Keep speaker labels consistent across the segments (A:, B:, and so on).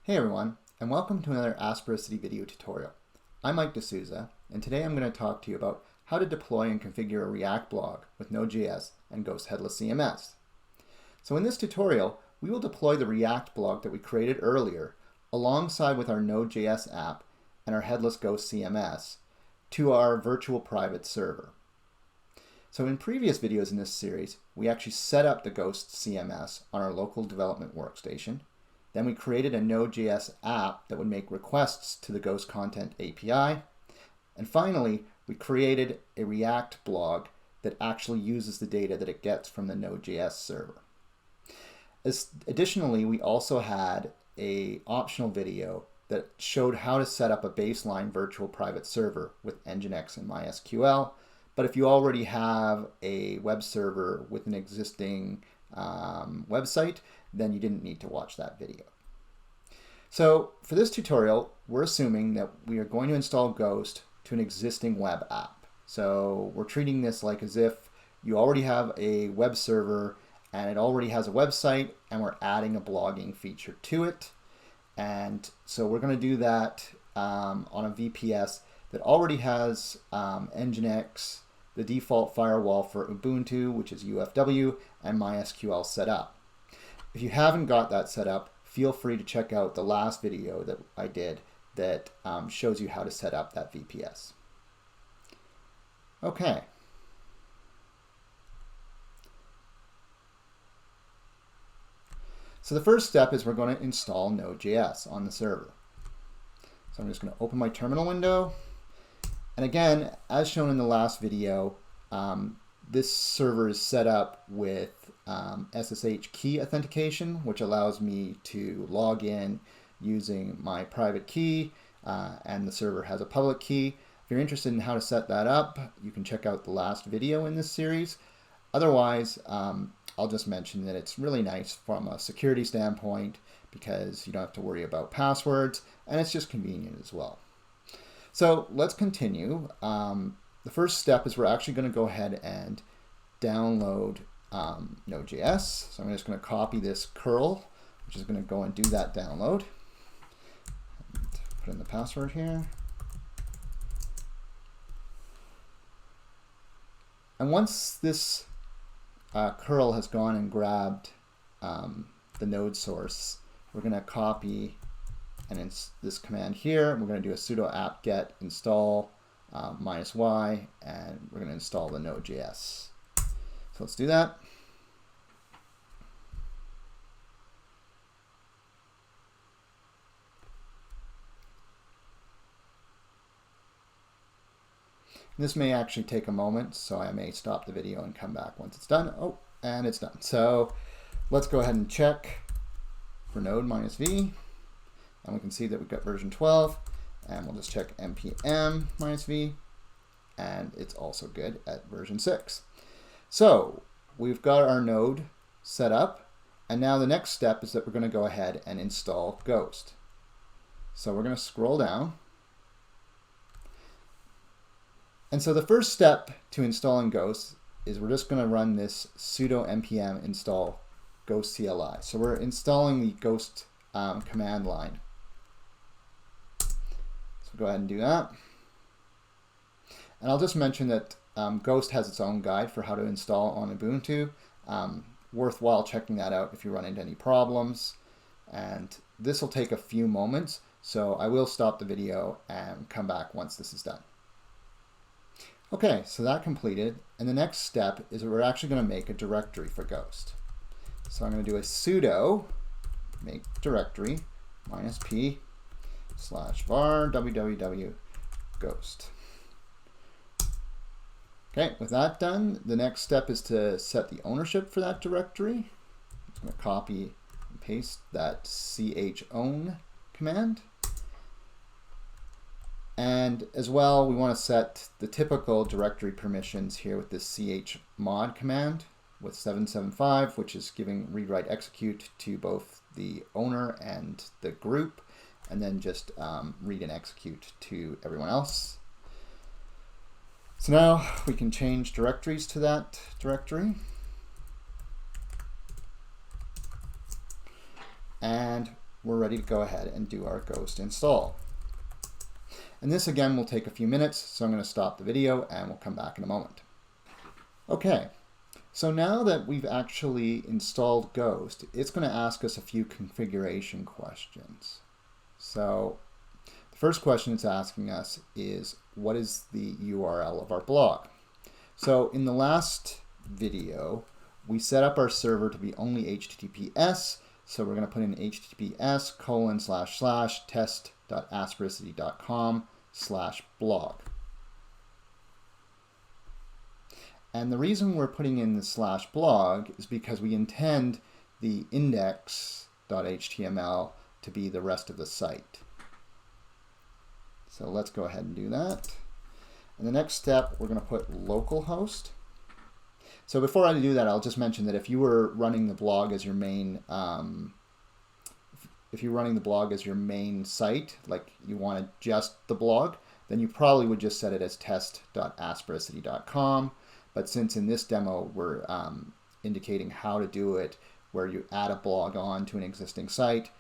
A: Hey everyone, and welcome to another Aspericity video tutorial. I'm Mike D'Souza, and today I'm going to talk to you about how to deploy and configure a React blog with Node.js and Ghost Headless CMS. So in this tutorial, we will deploy the React blog that we created earlier alongside with our Node.js app and our headless Ghost CMS to our virtual private server. So in previous videos in this series, we actually set up the Ghost CMS on our local development workstation. Then we created a Node.js app that would make requests to the Ghost Content API. And finally, we created a React blog that actually uses the data that it gets from the Node.js server. Additionally, we also had an optional video that showed how to set up a baseline virtual private server with Nginx and MySQL. But if you already have a web server with an existing website, then you didn't need to watch that video. So for this tutorial, we're assuming that we are going to install Ghost to an existing web app. So we're treating this like as if you already have a web server and it already has a website, and we're adding a blogging feature to it. And so we're going to do that on a VPS that already has Nginx, the default firewall for Ubuntu, which is UFW, and MySQL set up. If you haven't got that set up, feel free to check out the last video that I did that shows you how to set up that VPS. Okay. So the first step is we're going to install Node.js on the server. So I'm just going to open my terminal window. And again, as shown in the last video, this server is set up with SSH key authentication, which allows me to log in using my private key, and the server has a public key. If you're interested in how to set that up, you can check out the last video in this series. Otherwise, I'll just mention that it's really nice from a security standpoint because you don't have to worry about passwords, and it's just convenient as well. So let's continue. The first step is we're actually going to go ahead and download Node.js. So I'm just going to copy this curl, which is going to go and do that download. And put in the password here. And once this curl has gone and grabbed the node source, we're going to copy and this command here. We're going to do a sudo apt-get install -y, and we're going to install the Node.js. So let's do that. This may actually take a moment, so I may stop the video and come back once it's done. Oh, and it's done. So let's go ahead and check for node -v, and we can see that we've got version 12, and we'll just check npm -v, and it's also good at version 6. So we've got our node set up, and now the next step is that we're going to go ahead and install Ghost. So we're going to scroll down. And so the first step to installing Ghost is we're just going to run this sudo npm install ghost CLI. So we're installing the Ghost command line. So go ahead and do that. And I'll just mention that Ghost has its own guide for how to install on Ubuntu. Worthwhile checking that out if you run into any problems. And this will take a few moments, so I will stop the video and come back once this is done. Okay, so that completed, and the next step is we're actually going to make a directory for Ghost. So I'm going to do a sudo make directory -p /var www ghost. Okay, with that done, the next step is to set the ownership for that directory. I'm just going to copy and paste that chown command. And as well, we want to set the typical directory permissions here with this chmod command with 775, which is giving read, write, execute to both the owner and the group, and then just read and execute to everyone else. So now we can change directories to that directory. And we're ready to go ahead and do our Ghost install. And this again will take a few minutes, so I'm going to stop the video and we'll come back in a moment. Okay, so now that we've actually installed Ghost, it's going to ask us a few configuration questions. So the first question it's asking us is, what is the URL of our blog? So in the last video, we set up our server to be only HTTPS. So we're going to put in https://test.asperity.com/blog. And the reason we're putting in the /blog is because we intend the index.html to be the rest of the site. So let's go ahead and do that. And the next step, we're going to put localhost. So before I do that, I'll just mention that if you were running the blog as your main, site, like you wanted just the blog, then you probably would just set it as test.asperity.com. But since in this demo we're indicating how to do it, where you add a blog on to an existing site,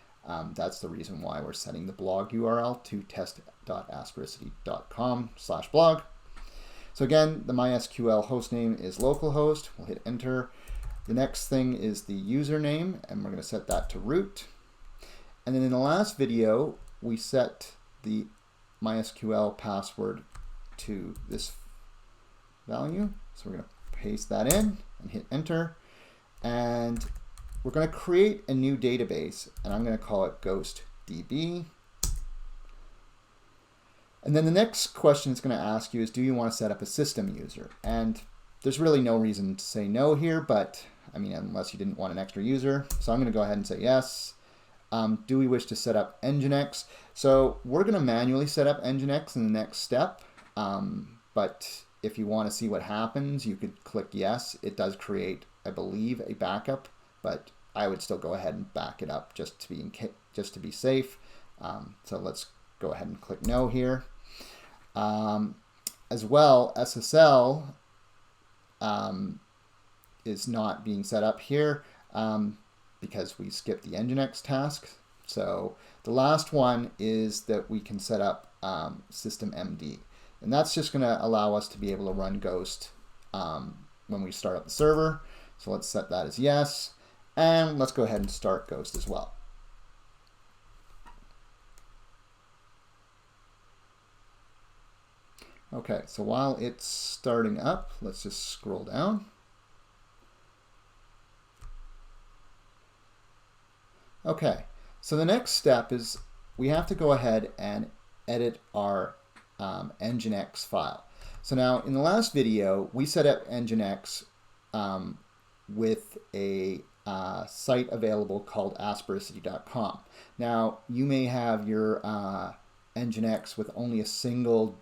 A: that's the reason why we're setting the blog URL to test.asperity.com/blog. So again, the MySQL hostname is localhost. We'll hit enter. The next thing is the username, and we're going to set that to root. And then in the last video, we set the MySQL password to this value. So we're going to paste that in and hit enter. And we're going to create a new database, and I'm going to call it GhostDB. And then the next question it's going to ask you is, do you want to set up a system user? And there's really no reason to say no here, but I mean, unless you didn't want an extra user. So I'm going to go ahead and say yes. Do we wish to set up Nginx? So we're going to manually set up Nginx in the next step. But if you want to see what happens, you could click yes. It does create, I believe, a backup, but I would still go ahead and back it up just to be safe. So let's go ahead and click no here. As well, SSL is not being set up here because we skipped the Nginx task. So the last one is that we can set up systemd. And that's just going to allow us to be able to run Ghost when we start up the server. So let's set that as yes. And let's go ahead and start Ghost as well. Okay, so while it's starting up, let's just scroll down. Okay, so the next step is we have to go ahead and edit our Nginx file. So now in the last video, we set up Nginx with a site available called asperity.com. Now you may have your Nginx with only a single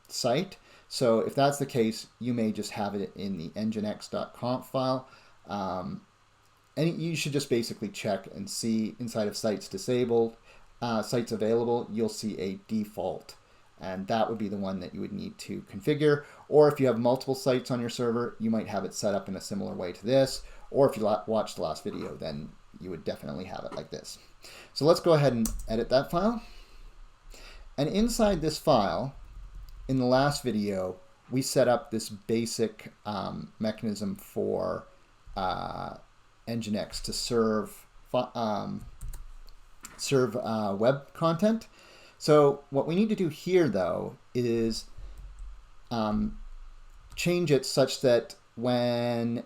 A: site. So if that's the case, you may just have it in the nginx.conf file. And you should just basically check and see inside of sites disabled, sites available, you'll see a default. And that would be the one that you would need to configure. Or if you have multiple sites on your server, you might have it set up in a similar way to this. Or if you watched the last video, then you would definitely have it like this. So let's go ahead and edit that file. And inside this file, in the last video, we set up this basic mechanism for Nginx to serve web content. So what we need to do here, though, is change it such that when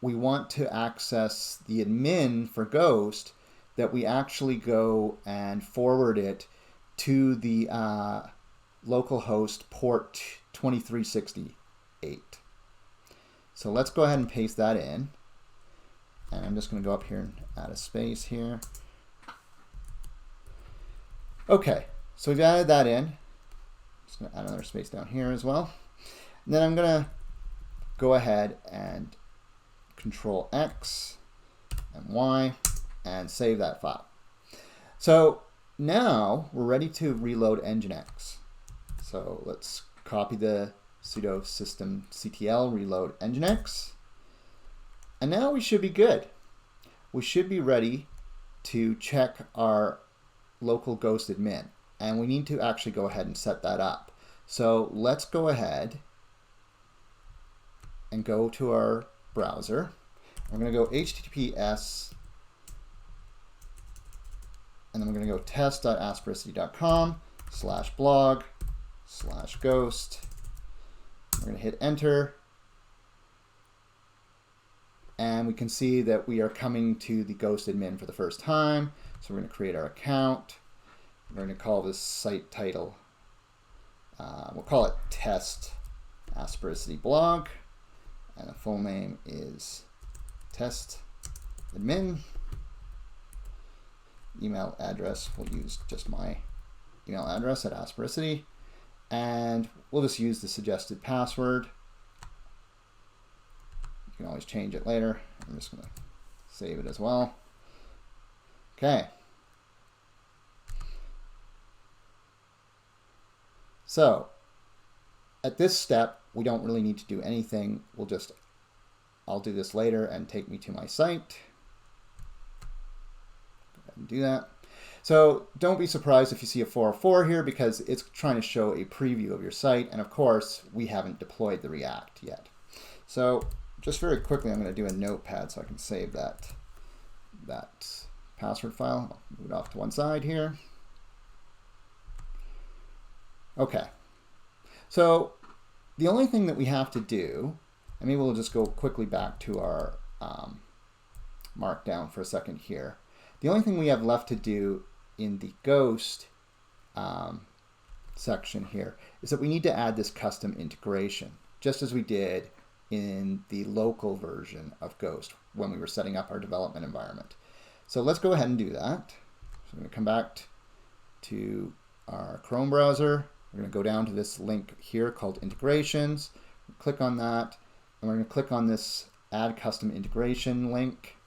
A: we want to access the admin for Ghost, that we actually go and forward it to the localhost port 2368. So let's go ahead and paste that in. And I'm just going to go up here and add a space here. Okay, so we've added that in. Just going to add another space down here as well. And then I'm going to go ahead and Control X and Y and save that file. So now we're ready to reload Nginx. So let's copy the sudo systemctl reload Nginx. And now we should be good. We should be ready to check our local Ghost admin, and we need to actually go ahead and set that up. So let's go ahead and go to our browser. We're going to go HTTPS, and then we're going to go test.asperity.com/blog/ghost. We're going to hit enter. And we can see that we are coming to the Ghost admin for the first time. So we're going to create our account. We're going to call this site title, we'll call it Test Asperity Blog. And the full name is Test Admin. Email address, we'll use just my email address at Asperity. And we'll just use the suggested password. You can always change it later. I'm just going to save it as well. Okay. So at this step, we don't really need to do anything. I'll do this later and take me to my site. Go ahead and do that. So don't be surprised if you see a 404 here, because it's trying to show a preview of your site. And of course, we haven't deployed the React yet. So just very quickly, I'm going to do a notepad so I can save that password file. I'll move it off to one side here. Okay. So the only thing that we have to do, and maybe we'll just go quickly back to our markdown for a second here. The only thing we have left to do in the Ghost section here is that we need to add this custom integration, just as we did in the local version of Ghost when we were setting up our development environment. So let's go ahead and do that. So I'm going to come back to our Chrome browser. We're going to go down to this link here called Integrations. Click on that, and we're going to click on this Add Custom Integration link,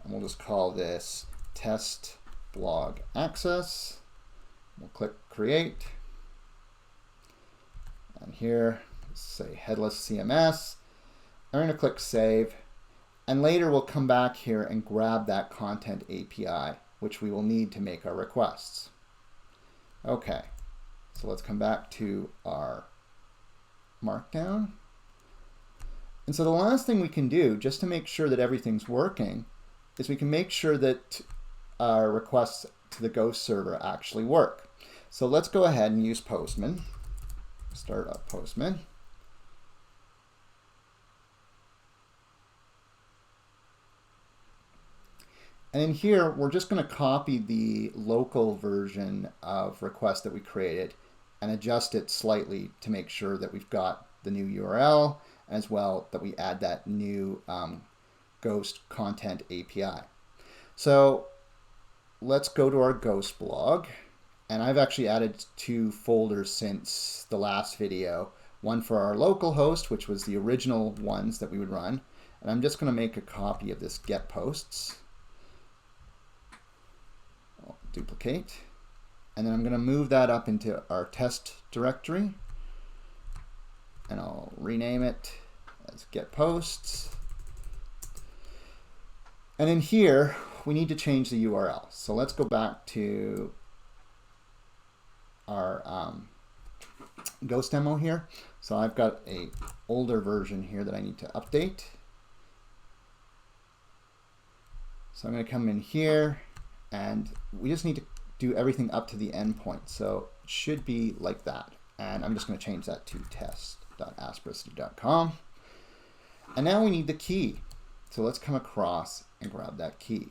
A: and we'll just call this Test Blog Access. We'll click Create, and here say Headless CMS. I'm going to click Save, and later we'll come back here and grab that content API, which we will need to make our requests. Okay, so let's come back to our markdown. And so the last thing we can do, just to make sure that everything's working, is we can make sure that our requests to the Ghost server actually work. So let's go ahead and use Postman. Start up Postman. And in here, we're just going to copy the local version of request that we created and adjust it slightly to make sure that we've got the new URL, as well that we add that new Ghost content API. So let's go to our Ghost blog. And I've actually added 2 folders since the last video. One for our local host, which was the original ones that we would run. And I'm just going to make a copy of this get posts. I'll duplicate. And then I'm going to move that up into our test directory. And I'll rename it as get posts. And in here, we need to change the URL. So let's go back to our Ghost demo here. So I've got an older version here that I need to update. So I'm going to come in here, and we just need to do everything up to the endpoint. So it should be like that. And I'm just going to change that to test.asperity.com. And now we need the key. So let's come across and grab that key.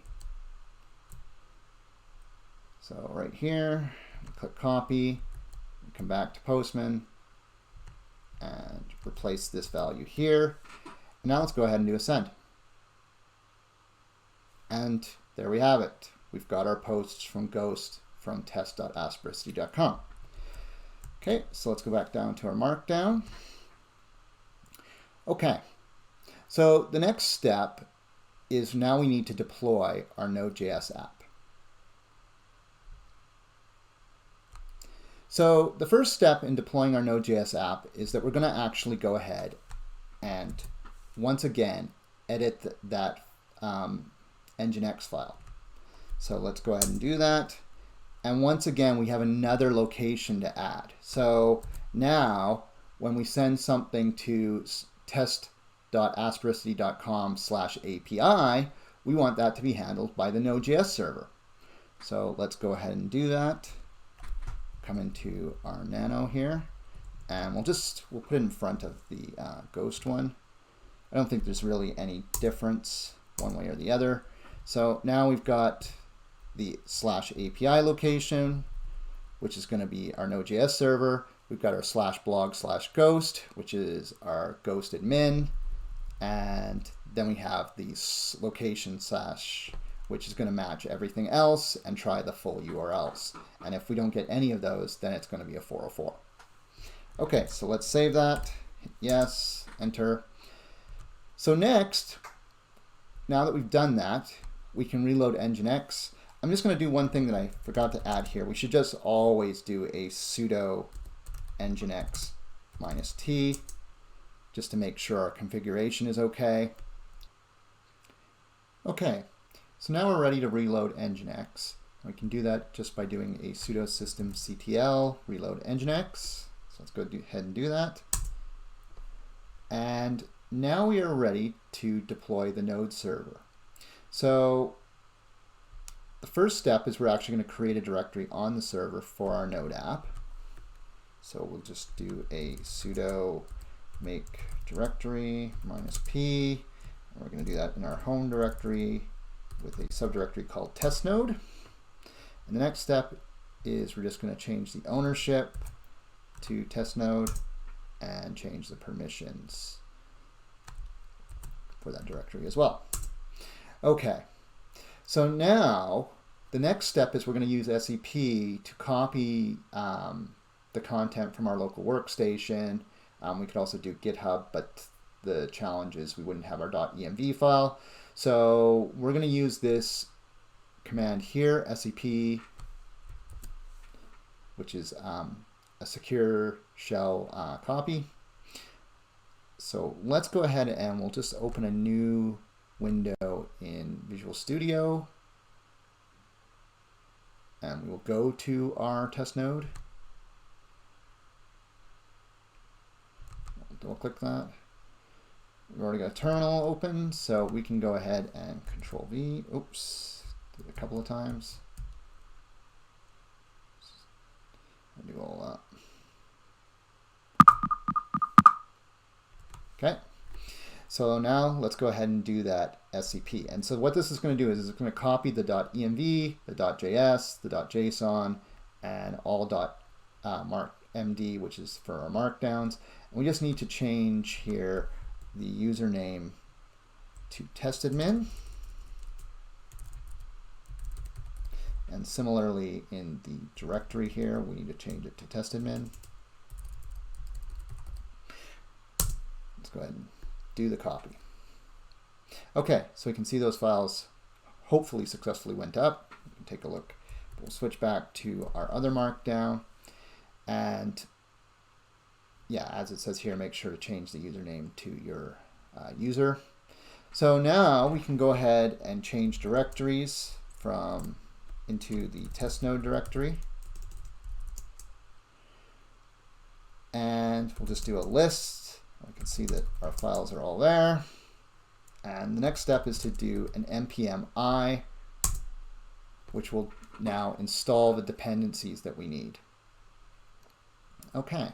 A: So right here, click copy, come back to Postman, and replace this value here. And now let's go ahead and do a send. And there we have it. We've got our posts from Ghost from test.asperity.com. Okay, so let's go back down to our markdown. Okay, so the next step is now we need to deploy our Node.js app. So the first step in deploying our Node.js app is that we're going to actually go ahead and once again edit that Nginx file. So let's go ahead and do that. And once again, we have another location to add. So now when we send something to test.aspericity.com/API, we want that to be handled by the Node.js server. So let's go ahead and do that. Come into our nano here, and we'll put it in front of the Ghost one. I don't think there's really any difference one way or the other. So now we've got the /API location, which is going to be our Node.js server. We've got our /blog/ghost, which is our Ghost admin. And then we have the location / which is going to match everything else and try the full URLs. And if we don't get any of those, then it's going to be a 404. Okay, so let's save that. Hit yes, enter. So next, now that we've done that, we can reload Nginx. I'm just going to do one thing that I forgot to add here. We should just always do a sudo nginx -t just to make sure our configuration is okay. Okay, so now we're ready to reload Nginx. We can do that just by doing a sudo systemctl reload Nginx. So let's go ahead and do that. And now we are ready to deploy the Node server. So the first step is we're actually going to create a directory on the server for our Node app. So we'll just do a sudo make directory -p, and we're going to do that in our home directory with a subdirectory called test node. And the next step is we're just going to change the ownership to test node and change the permissions for that directory as well. Okay, so now the next step is we're going to use SEP to copy the content from our local workstation. We could also do GitHub, but the challenge is we wouldn't have our .env file. So we're going to use this command here, SEP, which is a secure shell copy. So let's go ahead and we'll just open a new window in Visual Studio, and we will go to our test node. Double click that. We've already got a terminal open, so we can go ahead and Control V. Oops, did it a couple of times. I'll do all that. Okay, so now let's go ahead and do that SCP. And so what this is going to do is it's going to copy the .env, the .js, the .json, and all .markmd, which is for our markdowns. And we just need to change here the username to testadmin. And similarly in the directory here, we need to change it to testadmin. Let's go ahead and do the copy. Okay, so we can see those files hopefully successfully went up. We can take a look. We'll switch back to our other markdown. And yeah, as it says here, make sure to change the username to your user. So now we can go ahead and change directories from into the test node directory. And we'll just do a list. We can see that our files are all there. And the next step is to do an npm I, which will now install the dependencies that we need. Okay.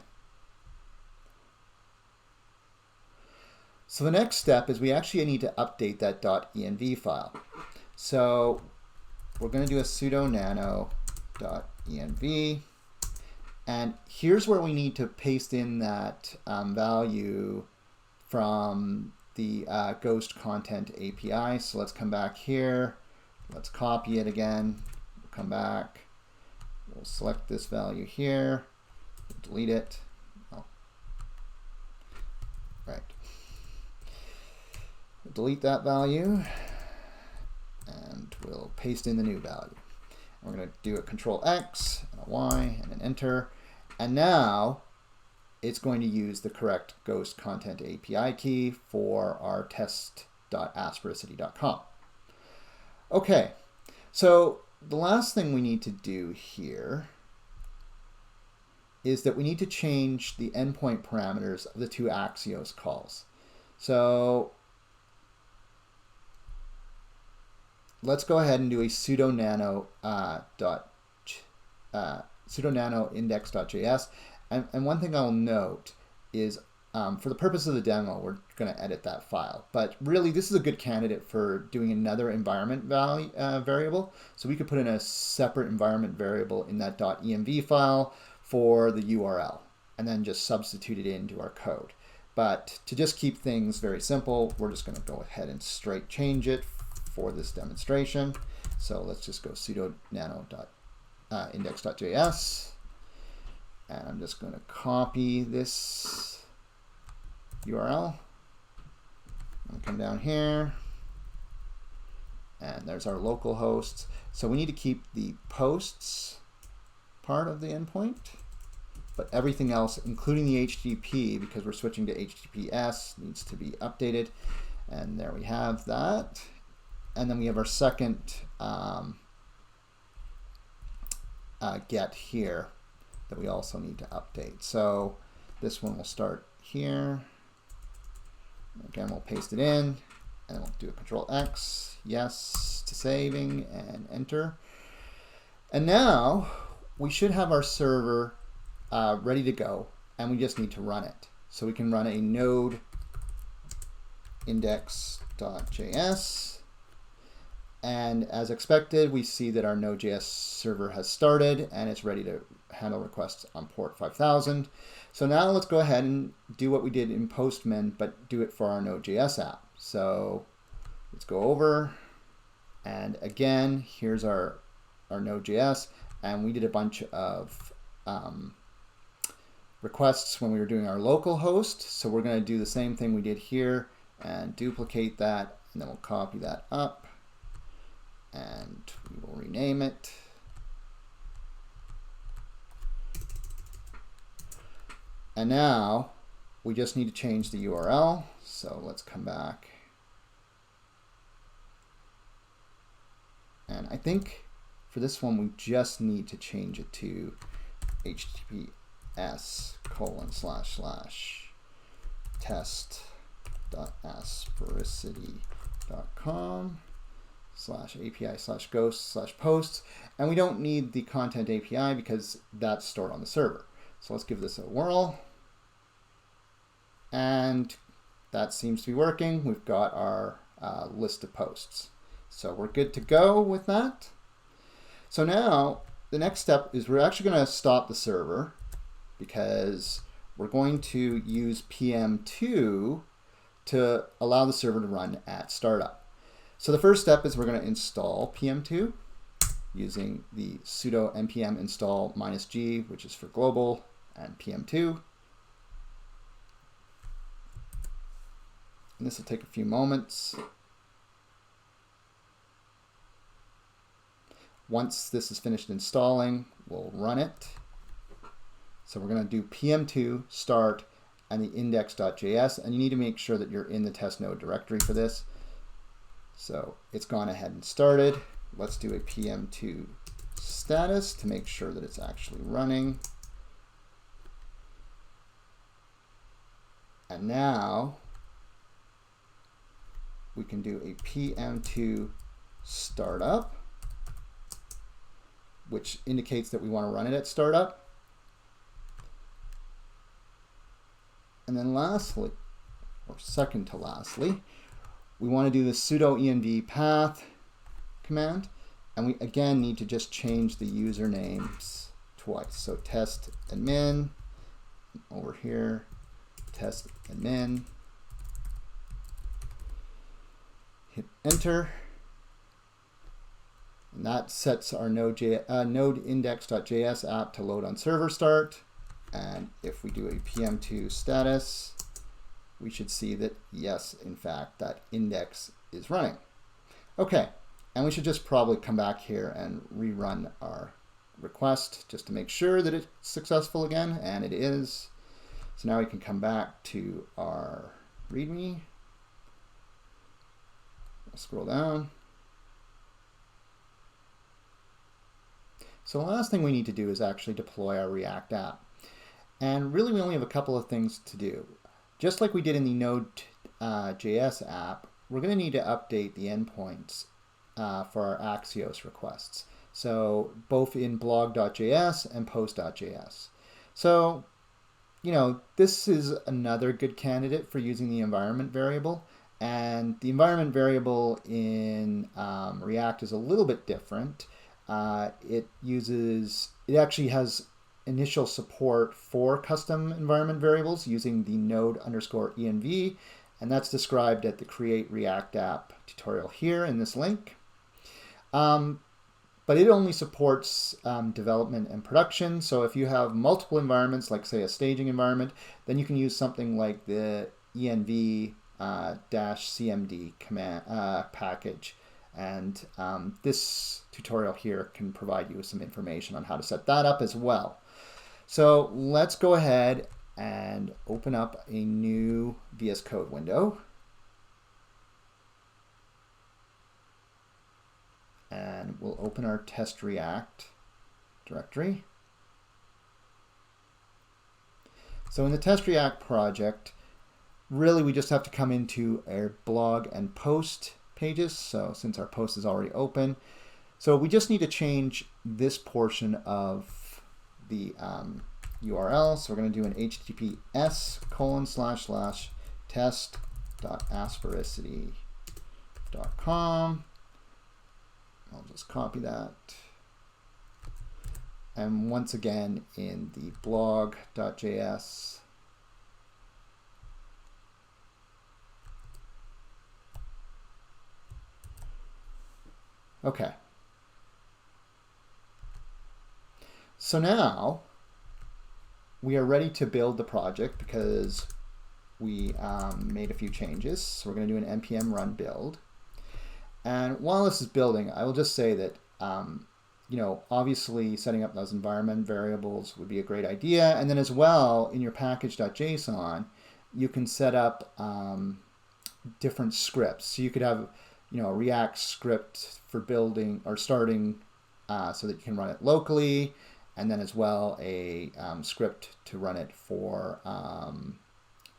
A: So the next step is we actually need to update that .env file. So we're going to do a sudo nano.env. And here's where we need to paste in that value from the Ghost Content API. So let's come back here. Let's copy it again. We'll come back. We'll select this value here. We'll delete it. Oh. Right. We'll delete that value. And we'll paste in the new value. We're going to do a Control X and a Y and an Enter. And now it's going to use the correct Ghost Content API key for our test.aspericity.com. Okay, So the last thing we need to do here is that we need to change the endpoint parameters of the two Axios calls. So let's go ahead and do a sudo nano index.js. And one thing I'll note is for the purpose of the demo, we're going to edit that file. But really, this is a good candidate for doing another environment variable. So we could put in a separate environment variable in that .env file for the URL, and then just substitute it into our code. But to just keep things very simple, we're just going to go ahead and straight change it for this demonstration. So let's just go sudo nano index.js. And I'm just going to copy this URL. I'm going to come down here. And there's our local hosts. So we need to keep the posts part of the endpoint, but everything else, including the HTTP, because we're switching to HTTPS, needs to be updated. And there we have that. And then we have our second get here that we also need to update. So this one will start here. Again, we'll paste it in, and we'll do a Control X, yes to saving, and enter. And now we should have our server ready to go, and we just need to run it. So we can run a node index.js, and as expected, we see that our Node.js server has started and it's ready to handle requests on port 5000. So now let's go ahead and do what we did in Postman, but do it for our Node.js app. So let's go over, and again, here's our Node.js, and we did a bunch of requests when we were doing our local host. So we're going to do the same thing we did here and duplicate that, and then we'll copy that up, and we will rename it. And now we just need to change the URL. So let's come back. And I think for this one, we just need to change it to https://test.aspericity.com/API/ghost/posts. And we don't need the content API because that's stored on the server. So let's give this a whirl. And that seems to be working. We've got our list of posts. So we're good to go with that. So now the next step is we're actually going to stop the server because we're going to use PM2 to allow the server to run at startup. So the first step is we're going to install PM2 using the sudo npm install -g, which is for global, and PM2. And this will take a few moments. Once this is finished installing, we'll run it. So we're going to do PM2 start and the index.js, and you need to make sure that you're in the test node directory for this. So it's gone ahead and started. Let's do a PM2 status to make sure that it's actually running. And now we can do a PM2 startup, which indicates that we want to run it at startup. And then lastly, or second to lastly, we want to do the sudo env path command, and we again need to just change the usernames twice. So test admin, over here, test admin, hit enter, and that sets our node index.js app to load on server start. And if we do a PM2 status, we should see that yes, in fact, that index is running. Okay, and we should just probably come back here and rerun our request just to make sure that it's successful again, and it is. So now we can come back to our README. I'll scroll down. So the last thing we need to do is actually deploy our React app. And really we only have a couple of things to do. Just like we did in the Node.js app, we're going to need to update the endpoints for our Axios requests. So both in blog.js and post.js. So, this is another good candidate for using the environment variable. And the environment variable in React is a little bit different. It actually has initial support for custom environment variables using the node_env, and that's described at the Create React App tutorial here in this link. But it only supports development and production. So if you have multiple environments, like say a staging environment, then you can use something like the env -cmd command package. And this tutorial here can provide you with some information on how to set that up as well. So let's go ahead and open up a new VS Code window. And we'll open our test React directory. So in the test React project, really we just have to come into our blog and post pages. So since our post is already open, so we just need to change this portion of the URL. So we're going to do an https://test.aspericity.com. I'll just copy that. And once again in the blog.js, okay. So now we are ready to build the project because we made a few changes. So we're going to do an npm run build. And while this is building, I will just say that, obviously setting up those environment variables would be a great idea. And then as well, in your package.json, you can set up different scripts. So you could have, a React script for building or starting so that you can run it locally. And then as well, a script to run it for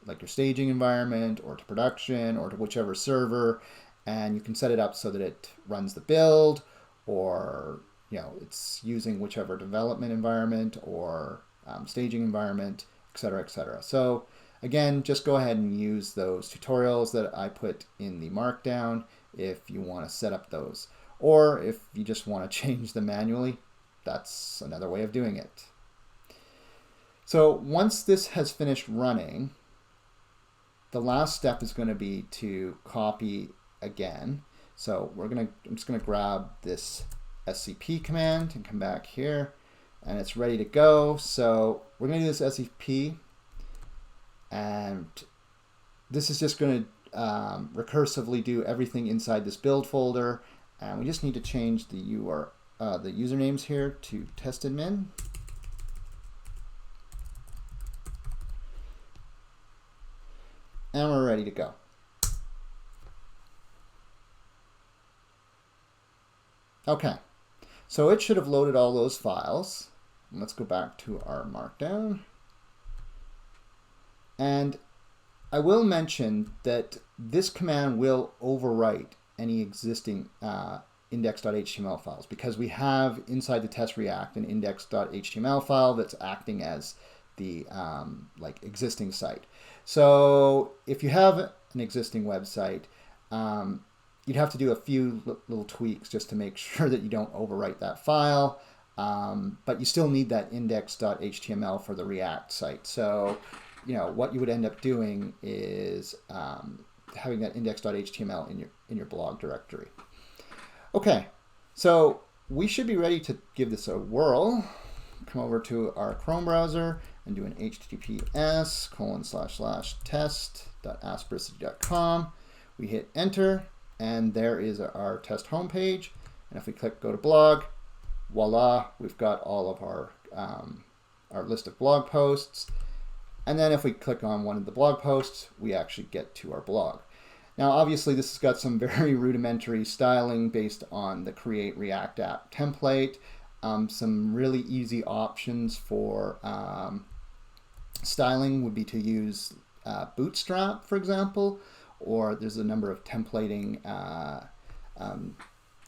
A: like your staging environment or to production or to whichever server. And you can set it up so that it runs the build, or it's using whichever development environment or staging environment, etc., etc. So again, just go ahead and use those tutorials that I put in the markdown if you want to set up those, or if you just want to change them manually, that's another way of doing it. So once this has finished running, the last step is going to be to copy again. So I'm just going to grab this scp command and come back here, and it's ready to go. So we're going to do this scp, and this is just going to recursively do everything inside this build folder, and we just need to change the the usernames here to testadmin. And we're ready to go. Okay, so it should have loaded all those files. Let's go back to our markdown. And I will mention that this command will overwrite any existing index.html files, because we have inside the test React an index.html file that's acting as the existing site. So if you have an existing website, you'd have to do a few little tweaks just to make sure that you don't overwrite that file. But you still need that index.html for the React site. So, what you would end up doing is having that index.html in your blog directory. Okay, so we should be ready to give this a whirl. Come over to our Chrome browser and do an https://test.aspericity.com. We hit enter, and there is our test homepage. And if we click go to blog, voila, we've got all of our list of blog posts. And then if we click on one of the blog posts, we actually get to our blog. Now, obviously, this has got some very rudimentary styling based on the Create React App template. some really easy options for styling would be to use Bootstrap, for example, or there's a number of templating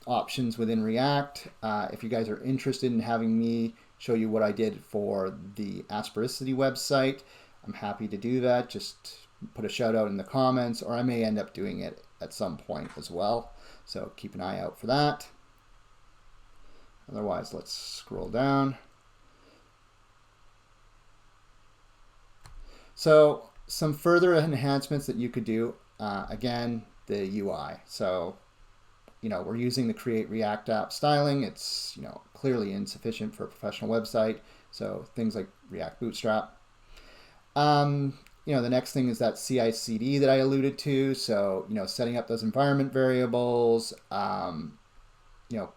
A: options within React. If you guys are interested in having me show you what I did for the Aspericity website, I'm happy to do that. Just put a shout out in the comments, or I may end up doing it at some point as well. So keep an eye out for that. Otherwise, let's scroll down. So some further enhancements that you could do, again, the UI. So, we're using the Create React App styling. It's, clearly insufficient for a professional website. So things like React Bootstrap. The next thing is that CI/CD that I alluded to. So, setting up those environment variables,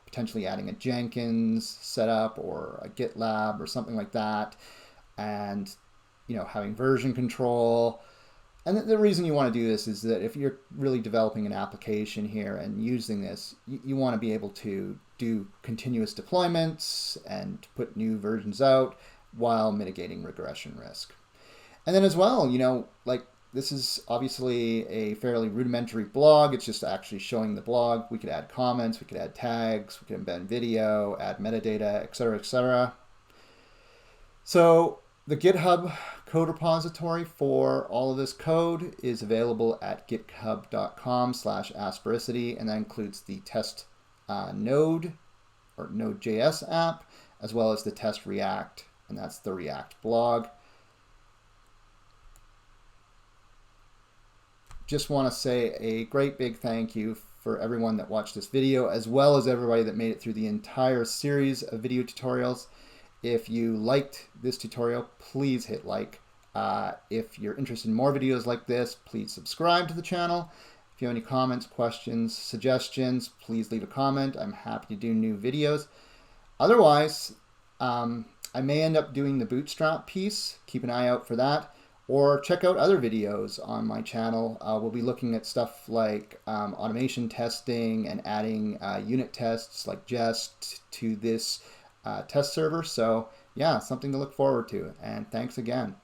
A: potentially adding a Jenkins setup or a GitLab or something like that. And, having version control. And the reason you want to do this is that if you're really developing an application here and using this, you want to be able to do continuous deployments and put new versions out while mitigating regression risk. And then as well, this is obviously a fairly rudimentary blog. It's just actually showing the blog. We could add comments, we could add tags, we could embed video, add metadata, etc., etc. So the GitHub code repository for all of this code is available at github.com/aspericity, and that includes the test Node or Node.js app, as well as the test React, and that's the React blog. Just want to say a great big thank you for everyone that watched this video, as well as everybody that made it through the entire series of video tutorials. If you liked this tutorial, please hit like. If you're interested in more videos like this, please subscribe to the channel. If you have any comments, questions, suggestions, please leave a comment. I'm happy to do new videos. Otherwise, I may end up doing the Bootstrap piece. Keep an eye out for that. Or check out other videos on my channel. We'll be looking at stuff like automation testing and adding unit tests like Jest to this test server. So yeah, something to look forward to. And thanks again.